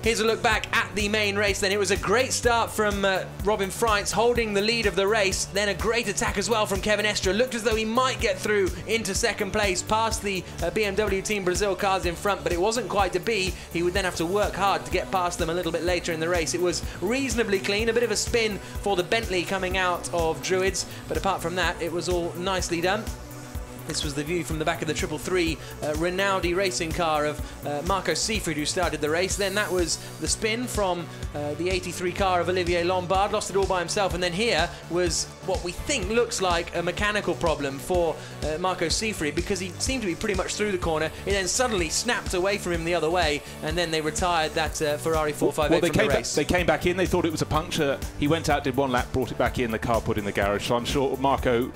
Here's a look back at the main race then. It was a great start from Robin Freitz, holding the lead of the race. Then a great attack as well from Kevin Estre. Looked as though he might get through into second place, past the BMW Team Brazil cars in front, but it wasn't quite to be. He would then have to work hard to get past them a little bit later in the race. It was reasonably clean, a bit of a spin for the Bentley coming out of Druids, but apart from that, it was all nicely done. This was the view from the back of the 333 Rinaldi racing car of Marco Seifried, who started the race. Then that was the spin from the 83 car of Olivier Lombard, lost it all by himself. And then here was what we think looks like a mechanical problem for Marco Seifried, because he seemed to be pretty much through the corner. It then suddenly snapped away from him the other way, and then they retired that Ferrari 458 from the race. They came back in, they thought it was a puncture. He went out, did one lap, brought it back in, the car put in the garage. So I'm sure Marco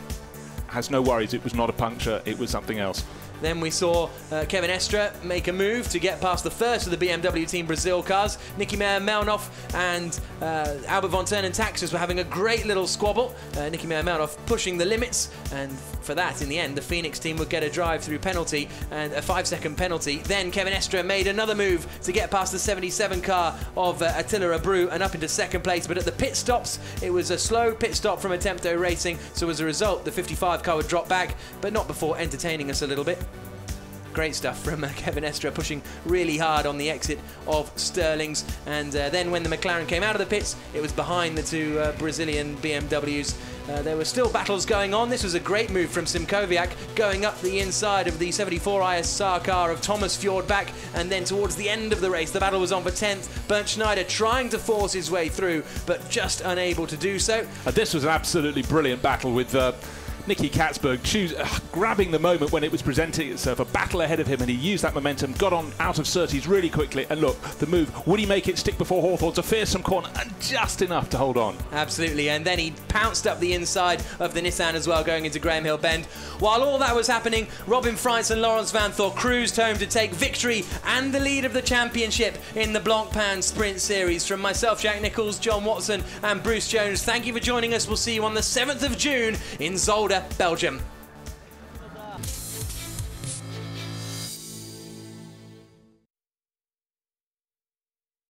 has no worries. It was not a puncture, it was something else. Then we saw Kevin Estre make a move to get past the first of the BMW Team Brazil cars. Nicky Meyer-Melnoff and Albert von Turn and Taxis were having a great little squabble. Nicky Meyer-Melnoff pushing the limits, and for that, in the end, the Phoenix team would get a drive-through penalty and a 5-second penalty. Then Kevin Estre made another move to get past the 77 car of Attila Abreu and up into second place. But at the pit stops, it was a slow pit stop from Attempto Racing. So as a result, the 55 car would drop back, but not before entertaining us a little bit. Great stuff from Kevin Estre, pushing really hard on the exit of Sterling's. And then when the McLaren came out of the pits, it was behind the two Brazilian BMWs. There were still battles going on. This was a great move from Simkowiak, going up the inside of the 74 ISR car of Thomas Fjordbach. And then towards the end of the race, the battle was on for 10th. Bernd Schneider trying to force his way through, but just unable to do so. This was an absolutely brilliant battle with Nicky Katzberg grabbing the moment when it was presenting itself, a battle ahead of him, and he used that momentum, got on out of Surtees really quickly, and look, the move, would he make it stick before Hawthorne's a fearsome corner, and just enough to hold on. Absolutely, and then he pounced up the inside of the Nissan as well, going into Graham Hill Bend. While all that was happening, Robin Freitz and Lawrence Van Thor cruised home to take victory and the lead of the championship in the Blancpain Sprint Series. From myself, Jack Nichols, John Watson and Bruce Jones, thank you for joining us. We'll see you on the 7th of June in Zolder, Belgium.